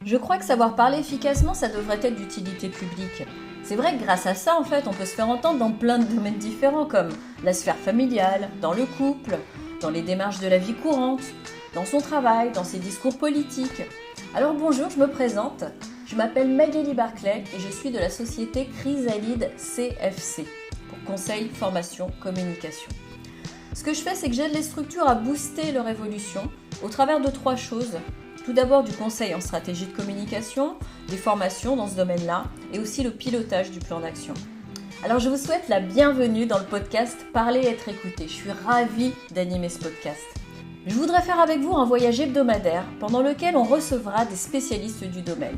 Je crois que savoir parler efficacement, ça devrait être d'utilité publique. C'est vrai que grâce à ça, en fait, on peut se faire entendre dans plein de domaines différents, comme la sphère familiale, dans le couple, dans les démarches de la vie courante, dans son travail, dans ses discours politiques. Alors bonjour, je me présente. Je m'appelle Magali Barclay et je suis de la société Chrysalide CFC, pour conseil, formation, communication. Ce que je fais, c'est que j'aide les structures à booster leur évolution au travers de 3 choses. Tout d'abord du conseil en stratégie de communication, des formations dans ce domaine-là et aussi le pilotage du plan d'action. Alors je vous souhaite la bienvenue dans le podcast Parler et être écouté. Je suis ravie d'animer ce podcast. Je voudrais faire avec vous un voyage hebdomadaire pendant lequel on recevra des spécialistes du domaine.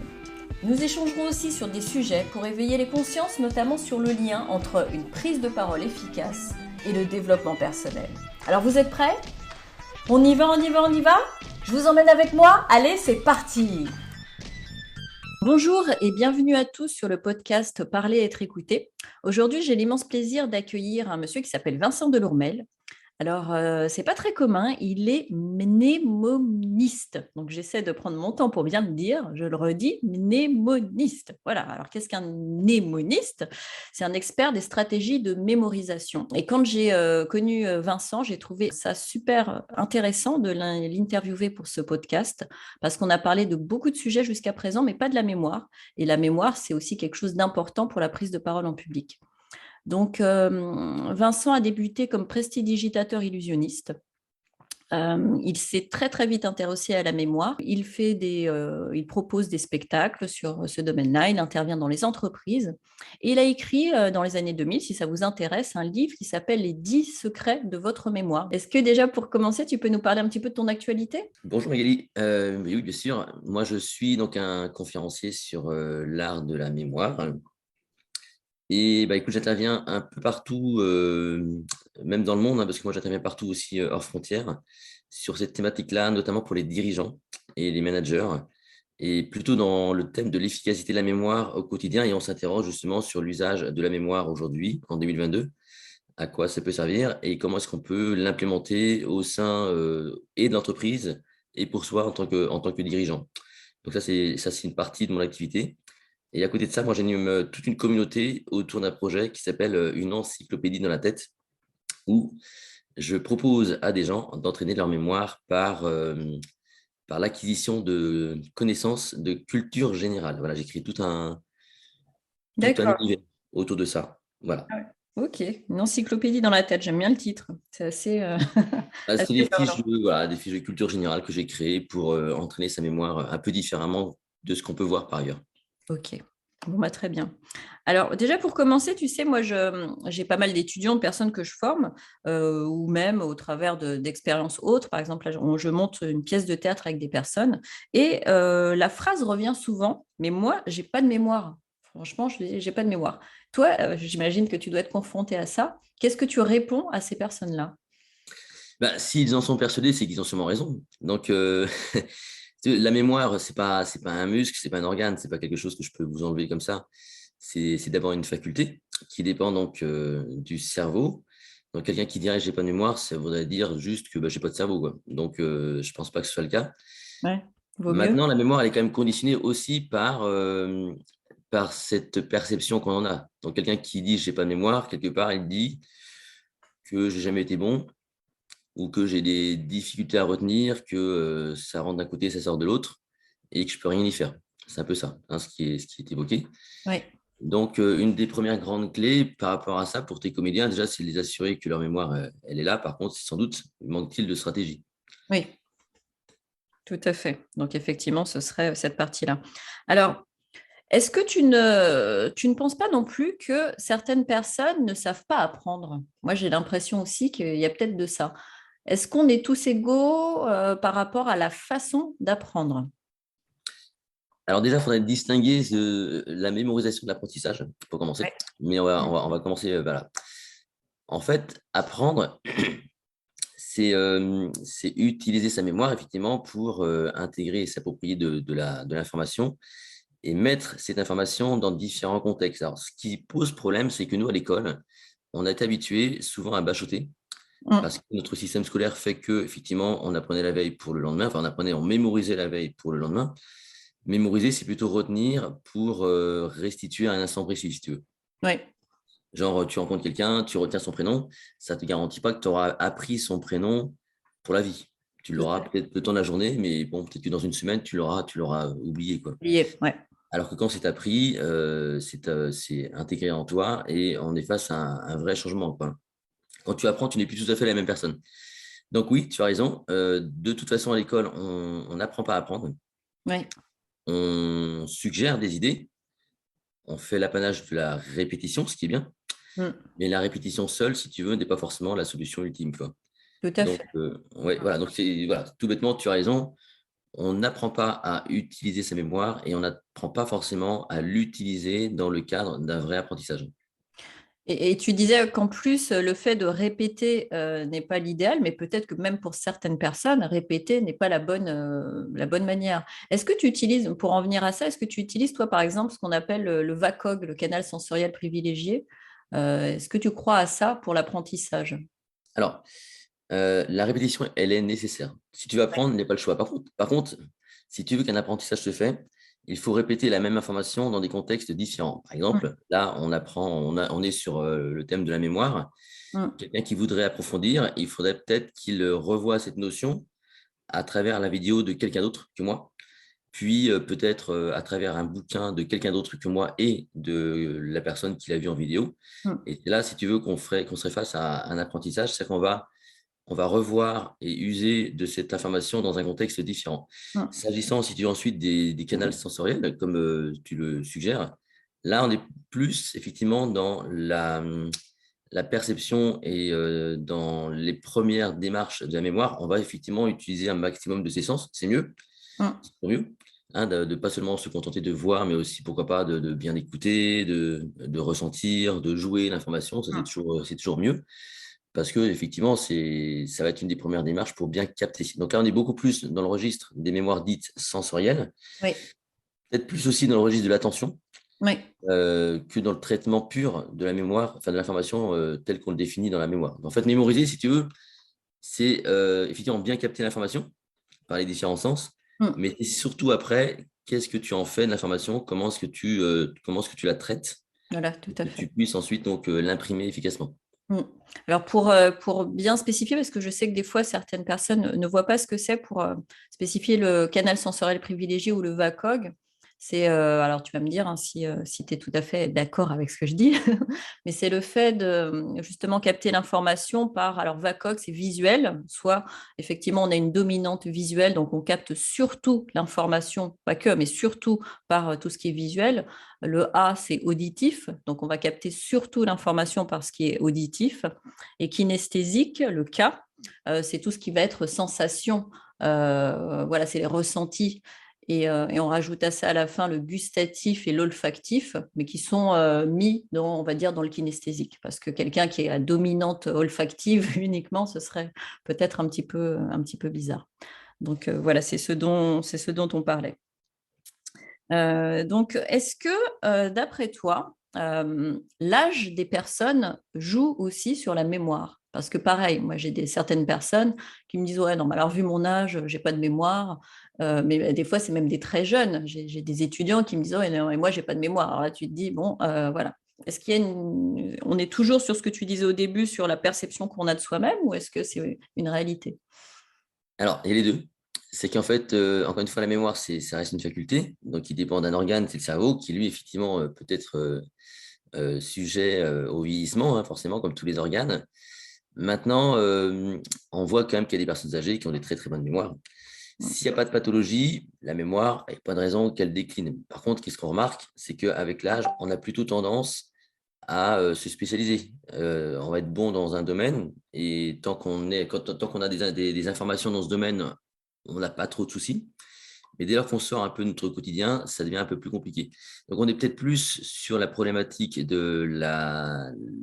Nous échangerons aussi sur des sujets pour éveiller les consciences, notamment sur le lien entre une prise de parole efficace et le développement personnel. Alors vous êtes prêts ? On y va, on y va, on y va ? Je vous emmène avec moi ? Allez, c'est parti ! Bonjour et bienvenue à tous sur le podcast Parler et être écouté. Aujourd'hui, j'ai l'immense plaisir d'accueillir un monsieur qui s'appelle Vincent Delourmel. Alors, c'est pas très commun, il est mnémoniste. Donc, j'essaie de prendre mon temps pour bien le dire. Je le redis, mnémoniste. Voilà. Alors, qu'est-ce qu'un mnémoniste ? C'est un expert des stratégies de mémorisation. Et quand j'ai connu Vincent, j'ai trouvé ça super intéressant de l'interviewer pour ce podcast parce qu'on a parlé de beaucoup de sujets jusqu'à présent, mais pas de la mémoire. Et la mémoire, c'est aussi quelque chose d'important pour la prise de parole en public. Donc, Vincent a débuté comme prestidigitateur illusionniste. Il s'est très, très vite intéressé à la mémoire. Il propose des spectacles sur ce domaine-là. Il intervient dans les entreprises. Et il a écrit, dans les années 2000, si ça vous intéresse, un livre qui s'appelle « Les 10 secrets de votre mémoire ». Est-ce que déjà, pour commencer, tu peux nous parler un petit peu de ton actualité ? Bonjour Magali. Oui, bien sûr. Moi, je suis donc un conférencier sur l'art de la mémoire. Et écoute, j'interviens un peu partout, même dans le monde, parce que moi, j'interviens partout aussi hors frontières, sur cette thématique-là, notamment pour les dirigeants et les managers, et plutôt dans le thème de l'efficacité de la mémoire au quotidien. Et on s'interroge justement sur l'usage de la mémoire aujourd'hui, en 2022, à quoi ça peut servir et comment est-ce qu'on peut l'implémenter au sein et de l'entreprise et pour soi en tant que dirigeant. Donc ça, c'est une partie de mon activité. Et à côté de ça, moi, j'anime toute une communauté autour d'un projet qui s'appelle une encyclopédie dans la tête, où je propose à des gens d'entraîner leur mémoire par l'acquisition de connaissances de culture générale. Voilà, j'écris tout un D'accord. univers autour de ça. Voilà. Ok, une encyclopédie dans la tête, j'aime bien le titre. C'est assez, C'est assez des fiches parlant. voilà, des fiches de culture générale que j'ai créées pour entraîner sa mémoire un peu différemment de ce qu'on peut voir par ailleurs. Ok, bon, bah, très bien. Alors déjà pour commencer, tu sais, moi j'ai pas mal d'étudiants, de personnes que je forme, ou même au travers d'expériences autres. Par exemple, là, je monte une pièce de théâtre avec des personnes et la phrase revient souvent, mais moi, j'ai pas de mémoire. Franchement, j'ai pas de mémoire. Toi, j'imagine que tu dois être confronté à ça. Qu'est-ce que tu réponds à ces personnes-là? S'ils en sont persuadés, c'est qu'ils ont sûrement raison. Donc, la mémoire, c'est pas un muscle, c'est pas un organe, c'est pas quelque chose que je peux vous enlever comme ça. C'est d'abord une faculté qui dépend donc du cerveau. Donc, quelqu'un qui dirait j'ai pas de mémoire, ça voudrait dire juste que j'ai pas de cerveau, quoi. Donc, je pense pas que ce soit le cas. Ouais, vaut mieux. Maintenant, la mémoire, elle est quand même conditionnée aussi par cette perception qu'on en a. Donc, quelqu'un qui dit j'ai pas de mémoire, quelque part, il dit que j'ai jamais été bon ou que j'ai des difficultés à retenir, que ça rentre d'un côté, ça sort de l'autre, et que je peux rien y faire. C'est un peu ça, ce qui est évoqué. Oui, Donc, une des premières grandes clés par rapport à ça pour tes comédiens, déjà, c'est de les assurer que leur mémoire, elle est là. Par contre, sans doute, manque-t-il de stratégie. oui. Tout à fait. Donc, effectivement, ce serait cette partie-là. Alors, est-ce que tu ne penses pas non plus que certaines personnes ne savent pas apprendre? Moi, j'ai l'impression aussi qu'il y a peut-être de ça. Est-ce qu'on est tous égaux par rapport à la façon d'apprendre? Alors déjà, il faudrait distinguer la mémorisation de l'apprentissage, pour commencer. Ouais. Mais on va commencer voilà. En fait, apprendre, c'est utiliser sa mémoire, effectivement, pour intégrer et s'approprier de l'information et mettre cette information dans différents contextes. Alors, ce qui pose problème, c'est que nous, à l'école, on a été habitués souvent à bachoter Mm. parce que notre système scolaire fait que, effectivement, on apprenait la veille pour le lendemain, enfin, on mémorisait la veille pour le lendemain. Mémoriser, c'est plutôt retenir pour restituer à un instant précis, si tu veux. Oui, Genre, tu rencontres quelqu'un, tu retiens son prénom, ça ne te garantit pas que tu auras appris son prénom pour la vie. Tu tout l'auras à fait. peut-être le temps de la journée, mais bon, peut-être que dans une semaine, tu l'auras oublié, quoi. Lié, ouais. Alors que quand c'est appris, c'est intégré en toi et on est face à un vrai changement, quoi. Quand tu apprends, tu n'es plus tout à fait la même personne. Donc oui, tu as raison. De toute façon, à l'école, on n'apprend pas à apprendre. Oui. On suggère des idées. On fait l'apanage de la répétition, ce qui est bien. Mm. Mais la répétition seule, si tu veux, n'est pas forcément la solution ultime, quoi. Tout à Donc, fait. ouais, voilà. Donc, voilà, tout bêtement, tu as raison. On n'apprend pas à utiliser sa mémoire et on n'apprend pas forcément à l'utiliser dans le cadre d'un vrai apprentissage. Et tu disais qu'en plus, le fait de répéter n'est pas l'idéal, mais peut-être que même pour certaines personnes, répéter n'est pas la bonne manière. Est-ce que tu utilises, pour en venir à ça, est-ce que tu utilises, toi, par exemple, ce qu'on appelle le VACOG, le canal sensoriel privilégié? Est-ce que tu crois à ça pour l'apprentissage? Alors, la répétition, elle est nécessaire. Si tu veux apprendre, il n'y a pas le choix. Par contre, si tu veux qu'un apprentissage se fait, il faut répéter la même information dans des contextes différents. Par exemple, Mm, là, on est sur le thème de la mémoire. mm, Quelqu'un qui voudrait approfondir, il faudrait peut-être qu'il revoie cette notion à travers la vidéo de quelqu'un d'autre que moi, puis peut-être à travers un bouquin de quelqu'un d'autre que moi et de la personne qui l'a vu en vidéo. mm, Et c'est là, si tu veux, qu'on serait face à un apprentissage, c'est qu'on va revoir et user de cette information dans un contexte différent. mm. S'agissant, si tu veux, ensuite des canaux sensoriels, comme tu le suggères, là, on est plus effectivement dans la perception et dans les premières démarches de la mémoire, on va effectivement utiliser un maximum de ses sens. C'est mieux, Mm. c'est mieux, hein, de ne pas seulement se contenter de voir, mais aussi, pourquoi pas, de bien écouter, de ressentir, de jouer l'information. Ça, Mm. c'est toujours mieux. Parce que effectivement, ça va être une des premières démarches pour bien capter. Donc là, on est beaucoup plus dans le registre des mémoires dites sensorielles, Oui, peut-être plus aussi dans le registre de l'attention oui. que dans le traitement pur de la mémoire, enfin de l'information telle qu'on le définit dans la mémoire. En fait, mémoriser, si tu veux, c'est effectivement bien capter l'information par les différents sens, Mm. mais c'est surtout après, qu'est-ce que tu en fais de l'information, comment est-ce que tu la traites, Voilà, tout pour à que tu fait. puisses ensuite donc l'imprimer efficacement. Mm. Alors pour bien spécifier, parce que je sais que des fois certaines personnes ne voient pas ce que c'est pour spécifier le canal sensoriel privilégié ou le VACOG, c'est, alors tu vas me dire hein, si tu es tout à fait d'accord avec ce que je dis, mais c'est le fait de justement capter l'information par, alors VACOG c'est visuel, soit effectivement on a une dominante visuelle, donc on capte surtout l'information, pas que, mais surtout par tout ce qui est visuel. Le A, c'est auditif, donc on va capter surtout l'information par ce qui est auditif. Et kinesthésique, le K, c'est tout ce qui va être sensation. Voilà, c'est les ressentis. Et on rajoute à ça à la fin le gustatif et l'olfactif, mais qui sont mis dans, on va dire, dans le kinesthésique. Parce que quelqu'un qui est à dominante olfactive uniquement, ce serait peut-être un petit peu bizarre. Donc voilà, c'est ce dont on parlait. Donc, est-ce que, d'après toi, l'âge des personnes joue aussi sur la mémoire? Parce que pareil, moi j'ai certaines personnes qui me disent ouais non, mais alors vu mon âge, j'ai pas de mémoire. Mais des fois c'est même des très jeunes. J'ai des étudiants qui me disent ouais non, et moi j'ai pas de mémoire. Alors là tu te dis bon voilà. Est-ce qu'il y a on est toujours sur ce que tu disais au début sur la perception qu'on a de soi-même ou est-ce que c'est une réalité? Alors, il y a les deux. C'est qu'en fait, encore une fois, la mémoire, ça reste une faculté, donc il dépend d'un organe, c'est le cerveau, qui lui, effectivement, peut être sujet au vieillissement, hein, forcément, comme tous les organes. Maintenant, on voit quand même qu'il y a des personnes âgées qui ont des très très bonnes mémoires. S'il n'y a pas de pathologie, la mémoire, il n'y a pas de raison qu'elle décline. Par contre, qu'est-ce qu'on remarque, c'est qu'avec l'âge, on a plutôt tendance à se spécialiser. On va être bon dans un domaine et tant qu'on a des informations dans ce domaine, on n'a pas trop de soucis. Mais dès lors qu'on sort un peu de notre quotidien, ça devient un peu plus compliqué. Donc, on est peut-être plus sur la problématique de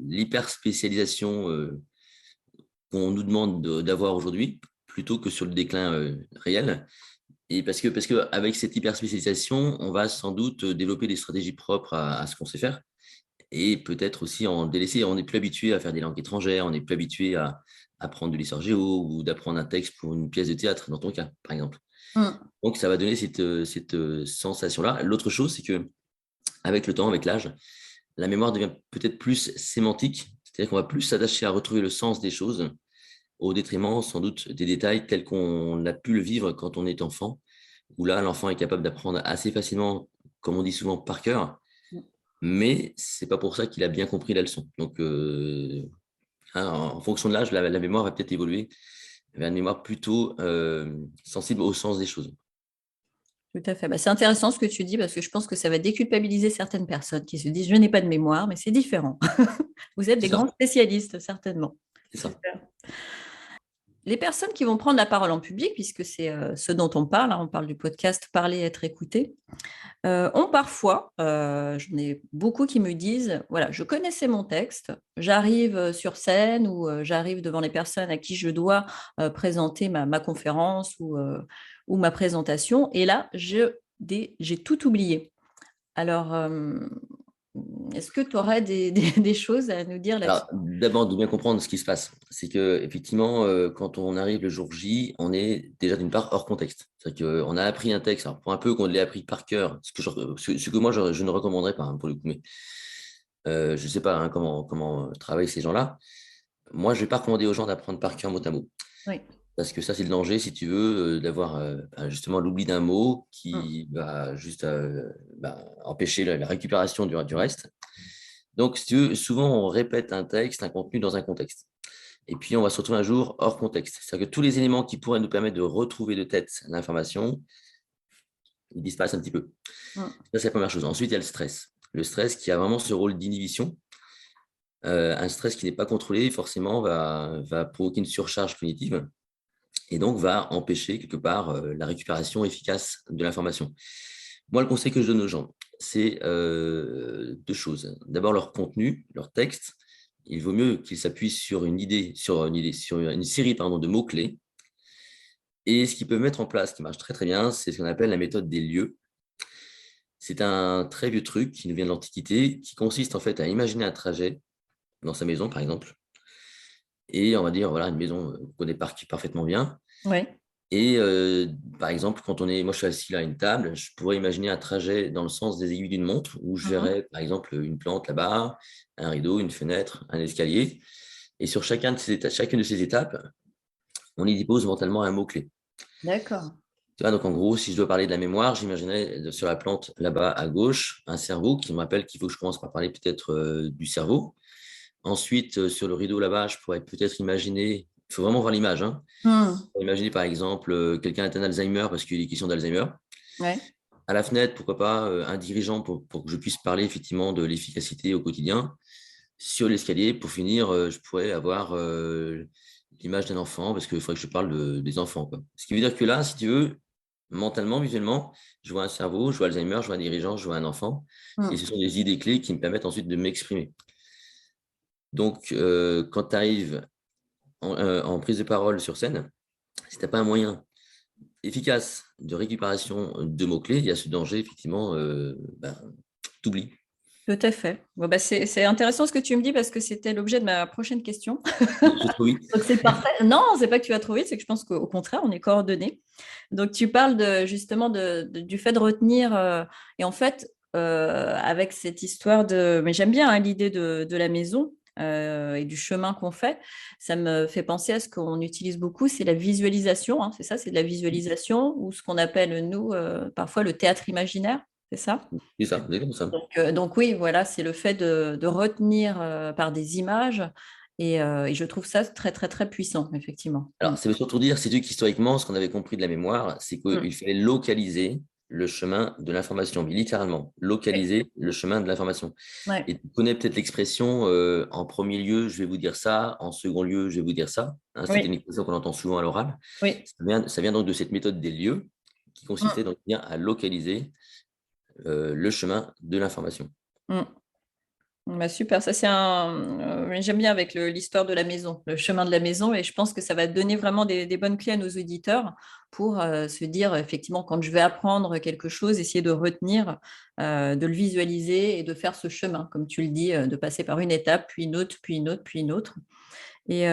l'hyperspécialisation qu'on nous demande d'avoir aujourd'hui, plutôt que sur le déclin réel. Et parce que avec cette hyperspécialisation, on va sans doute développer des stratégies propres à ce qu'on sait faire. et peut-être aussi en délaisser. On n'est plus habitué à faire des langues étrangères, on n'est plus habitué à apprendre de l'histoire géo ou d'apprendre un texte pour une pièce de théâtre, dans ton cas, par exemple. Mm. Donc, ça va donner cette sensation-là. L'autre chose, c'est que avec le temps, avec l'âge, la mémoire devient peut-être plus sémantique, c'est-à-dire qu'on va plus s'attacher à retrouver le sens des choses au détriment sans doute des détails tels qu'on a pu le vivre quand on est enfant, où là, l'enfant est capable d'apprendre assez facilement, comme on dit souvent, par cœur, mais c'est pas pour ça qu'il a bien compris la leçon. Donc, en fonction de l'âge, la mémoire va peut-être évoluer vers une mémoire plutôt sensible au sens des choses. Tout à fait. Bah, c'est intéressant ce que tu dis parce que je pense que ça va déculpabiliser certaines personnes qui se disent je n'ai pas de mémoire, mais c'est différent. Vous êtes C'est des ça, grands spécialistes, certainement. c'est ça. Super. Les personnes qui vont prendre la parole en public, puisque c'est ce dont on parle, hein, on parle du podcast Parler, être écouté, ont parfois, j'en ai beaucoup qui me disent, voilà, je connaissais mon texte, j'arrive sur scène ou j'arrive devant les personnes à qui je dois présenter ma conférence ou ma présentation, et là, j'ai tout oublié. Alors, est-ce que tu aurais des choses à nous dire là-dessus? Alors, d'abord, de bien comprendre ce qui se passe. C'est que effectivement, quand on arrive le jour J, on est déjà d'une part hors contexte. C'est-à-dire qu'on a appris un texte, alors pour un peu qu'on l'ait appris par cœur, ce que moi, je ne recommanderais pas, hein, pour le coup, mais je ne sais pas, hein, comment travaillent ces gens-là. Moi, je ne vais pas recommander aux gens d'apprendre par cœur mot à mot. Oui. Parce que ça, c'est le danger, si tu veux, d'avoir justement l'oubli d'un mot Mm. qui va juste empêcher la récupération du reste. Donc, si tu veux, souvent, on répète un texte, un contenu dans un contexte. Et puis, on va se retrouver un jour hors contexte. C'est-à-dire que tous les éléments qui pourraient nous permettre de retrouver de tête l'information, ils disparaissent un petit peu. Mm. Ça, c'est la première chose. Ensuite, il y a le stress. Le stress qui a vraiment ce rôle d'inhibition. Un stress qui n'est pas contrôlé, forcément, va provoquer une surcharge cognitive et donc va empêcher quelque part la récupération efficace de l'information. Moi, le conseil que je donne aux gens, c'est deux choses. D'abord, leur contenu, leur texte. Il vaut mieux qu'ils s'appuient sur sur une série de mots-clés. Et ce qu'ils peuvent mettre en place, qui marche très très bien, c'est ce qu'on appelle la méthode des lieux. C'est un très vieux truc qui nous vient de l'Antiquité, qui consiste en fait à imaginer un trajet dans sa maison, par exemple. Et on va dire, voilà, une maison qu'on connaît parfaitement bien. Oui. Et par exemple, moi je suis assis là à une table, je pourrais imaginer un trajet dans le sens des aiguilles d'une montre où je Mhm. verrais par exemple une plante là-bas, un rideau, une fenêtre, un escalier. Et sur chacune de ces étapes, on y dépose mentalement un mot-clé. D'accord. Tu vois, donc en gros, si je dois parler de la mémoire, j'imaginerais sur la plante là-bas à gauche un cerveau qui me rappelle qu'il faut que je commence par parler peut-être du cerveau. Ensuite, sur le rideau là-bas, je pourrais peut-être imaginer, il faut vraiment voir l'image, hein. Mm. Imaginez par exemple quelqu'un atteint d'Alzheimer parce qu'il est question d'Alzheimer. Ouais. À la fenêtre, pourquoi pas un dirigeant pour que je puisse parler effectivement de l'efficacité au quotidien. Sur l'escalier, pour finir, je pourrais avoir l'image d'un enfant parce qu'il faudrait que je parle des enfants, quoi. Ce qui veut dire que là, si tu veux, mentalement, visuellement, je vois un cerveau, je vois Alzheimer, je vois un dirigeant, je vois un enfant. Et Mm. ce sont des idées clés qui me permettent ensuite de m'exprimer. Donc, quand tu arrives en prise de parole sur scène, si tu n'as pas un moyen efficace de récupération de mots-clés, il y a ce danger, effectivement, t'oublies. Tout à fait. Bon, bah, c'est intéressant ce que tu me dis parce que c'était l'objet de ma prochaine question. J'ai trop vite. Donc c'est parfait. Non, c'est pas que tu vas trop vite, c'est que je pense qu'au contraire, on est coordonnés. Donc tu parles justement du fait de retenir et en fait avec cette histoire mais j'aime bien, hein, l'idée de la maison et du chemin qu'on fait. Ça me fait penser à ce qu'on utilise beaucoup, c'est la visualisation, hein, c'est ça, c'est de la visualisation ou ce qu'on appelle nous parfois le théâtre imaginaire, c'est ça? C'est ça, c'est comme ça. Donc oui, voilà, c'est le fait de retenir par des images et je trouve ça très, très, très puissant, effectivement. Mm. Alors, ça veut surtout dire, c'est qu'historiquement, ce qu'on avait compris de la mémoire, c'est Mm. qu'il fallait localiser le chemin de l'information, mais littéralement, Oui. localiser le chemin de l'information. Ouais. Et tu connais peut-être l'expression en premier lieu, je vais vous dire ça, en second lieu, je vais vous dire ça. Hein, c'est une Oui. expression qu'on entend souvent à l'oral. Oui. Ça vient donc de cette méthode des lieux qui consistait Mm. donc bien à localiser le chemin de l'information. Mm. Bah, super, ça c'est j'aime bien avec l'histoire de la maison, le chemin de la maison, et je pense que ça va donner vraiment des bonnes clés à nos auditeurs pour se dire, effectivement, quand je vais apprendre quelque chose, essayer de retenir, de le visualiser et de faire ce chemin, comme tu le dis, de passer par une étape, puis une autre, puis une autre, puis une autre. Et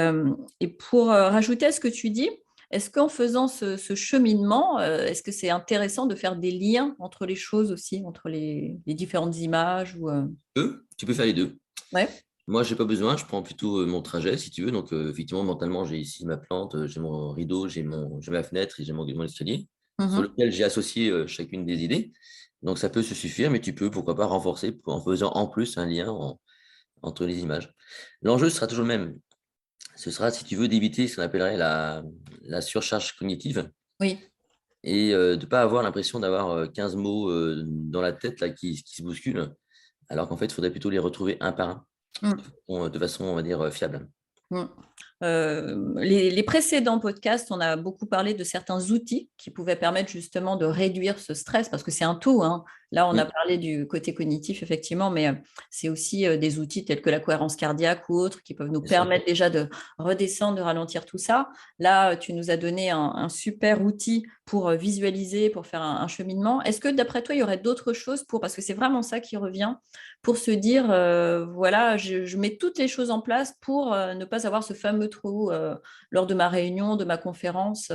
pour rajouter à ce que tu dis, est-ce qu'en faisant ce cheminement, est-ce que c'est intéressant de faire des liens entre les choses aussi, entre les différentes images ou, Tu peux faire les deux. Ouais. Moi, j'ai pas besoin, je prends plutôt mon trajet, si tu veux. Donc, effectivement, mentalement, j'ai ici ma plante, j'ai mon rideau, j'ai ma fenêtre et j'ai mon escalier, sur Mhm. lequel j'ai associé chacune des idées. Donc, ça peut se suffire, mais tu peux, pourquoi pas, renforcer en faisant en plus un lien entre les images. L'enjeu sera toujours le même. Ce sera, si tu veux, d'éviter ce qu'on appellerait la surcharge cognitive Oui. et de ne pas avoir l'impression d'avoir 15 mots dans la tête là, qui se bousculent, alors qu'en fait, il faudrait plutôt les retrouver un par un, Mm. de façon, on va dire, fiable. Mm. Les précédents podcasts, on a beaucoup parlé de certains outils qui pouvaient permettre justement de réduire ce stress, parce que c'est un tout, hein. Là, on a Mm. parlé du côté cognitif, effectivement, mais c'est aussi des outils tels que la cohérence cardiaque ou autres qui peuvent nous Bien sûr. permettre déjà de redescendre, de ralentir tout ça. Là, tu nous as donné un super outil pour visualiser, pour faire un cheminement. Est-ce que d'après toi, il y aurait d'autres choses pour, parce que c'est vraiment ça qui revient, pour se dire, voilà, je mets toutes les choses en place pour ne pas avoir ce fameux trou lors de ma réunion, de ma conférence,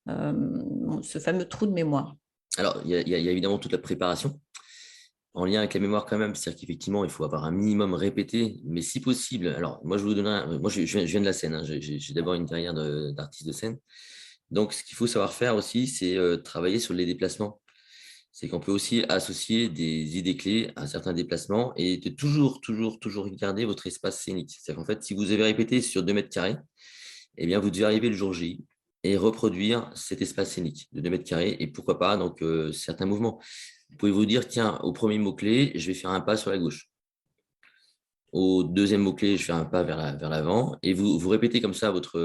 ce fameux trou de mémoire. Alors, il y a évidemment toute la préparation en lien avec la mémoire quand même. C'est-à-dire qu'effectivement, il faut avoir un minimum répété, mais si possible. Alors, moi, je vais vous donner moi, je viens de la scène, hein. J'ai d'abord une carrière d'artiste de scène. Donc, ce qu'il faut savoir faire aussi, c'est travailler sur les déplacements. C'est qu'on peut aussi associer des idées clés à certains déplacements et de toujours, toujours, toujours garder votre espace scénique. C'est-à-dire qu'en fait, si vous avez répété sur 2 mètres carrés, eh bien, vous devez arriver le jour J et reproduire cet espace scénique de 2 mètres carrés et pourquoi pas donc certains mouvements. Vous pouvez vous dire, tiens, au premier mot-clé, je vais faire un pas sur la gauche. Au deuxième mot-clé, je fais un pas vers l'avant et vous répétez comme ça votre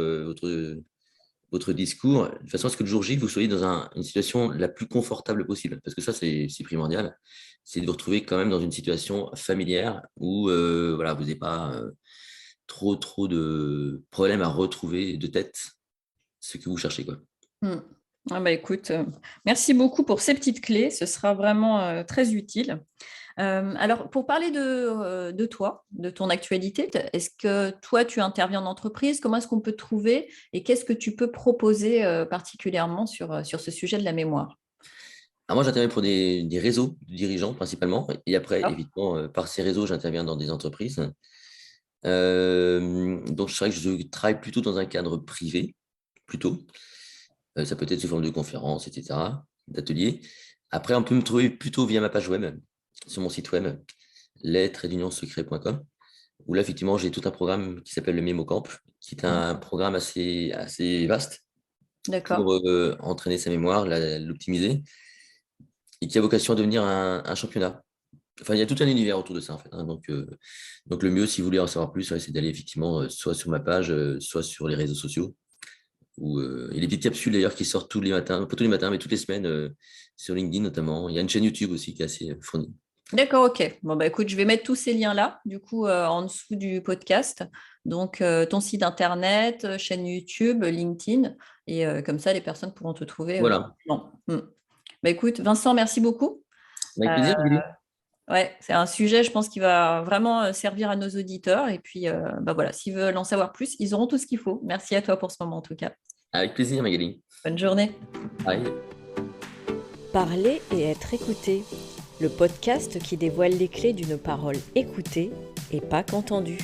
discours de façon à ce que le jour J, vous soyez dans une situation la plus confortable possible. Parce que ça, c'est primordial. C'est de vous retrouver quand même dans une situation familière où voilà, vous n'avez pas trop de problèmes à retrouver de tête ce que vous cherchez, quoi. Hmm. Ah bah écoute, merci beaucoup pour ces petites clés, ce sera vraiment très utile. Alors, pour parler de toi, de ton actualité, est-ce que toi, tu interviens en entreprise? Comment est-ce qu'on peut te trouver? Et qu'est-ce que tu peux proposer particulièrement sur ce sujet de la mémoire? Alors moi, j'interviens pour des réseaux de dirigeants principalement. Et après, D'accord. évidemment, par ces réseaux, j'interviens dans des entreprises. Donc, c'est vrai que je travaille plutôt dans un cadre privé, plutôt. Ça peut être sous forme de conférences, etc., d'ateliers. Après, on peut me trouver plutôt via ma page web, sur mon site web, les-secret.com, où là, effectivement, j'ai tout un programme qui s'appelle le MemoCamp, qui est un programme assez vaste D'accord. pour entraîner sa mémoire, l'optimiser, et qui a vocation à devenir un championnat. Enfin, il y a tout un univers autour de ça, en fait, hein. Donc, le mieux, si vous voulez en savoir plus, ouais, c'est d'aller effectivement soit sur ma page, soit sur les réseaux sociaux. Il y a des petites capsules d'ailleurs qui sortent tous les matins, pas tous les matins, mais toutes les semaines, sur LinkedIn notamment. Il y a une chaîne YouTube aussi qui est assez fournie. D'accord, ok. Bon, bah écoute, je vais mettre tous ces liens-là, du coup, en dessous du podcast. Donc, ton site internet, chaîne YouTube, LinkedIn, et comme ça, les personnes pourront te trouver Voilà. facilement. Bah écoute, Vincent, merci beaucoup. Avec Euh, plaisir, Amélie. ouais, c'est un sujet, je pense, qui va vraiment servir à nos auditeurs. Et puis, bah voilà, s'ils veulent en savoir plus, ils auront tout ce qu'il faut. Merci à toi pour ce moment, en tout cas. Avec plaisir, Magali. Bonne journée. Bye. Parler et être écouté, le podcast qui dévoile les clés d'une parole écoutée et pas qu'entendue.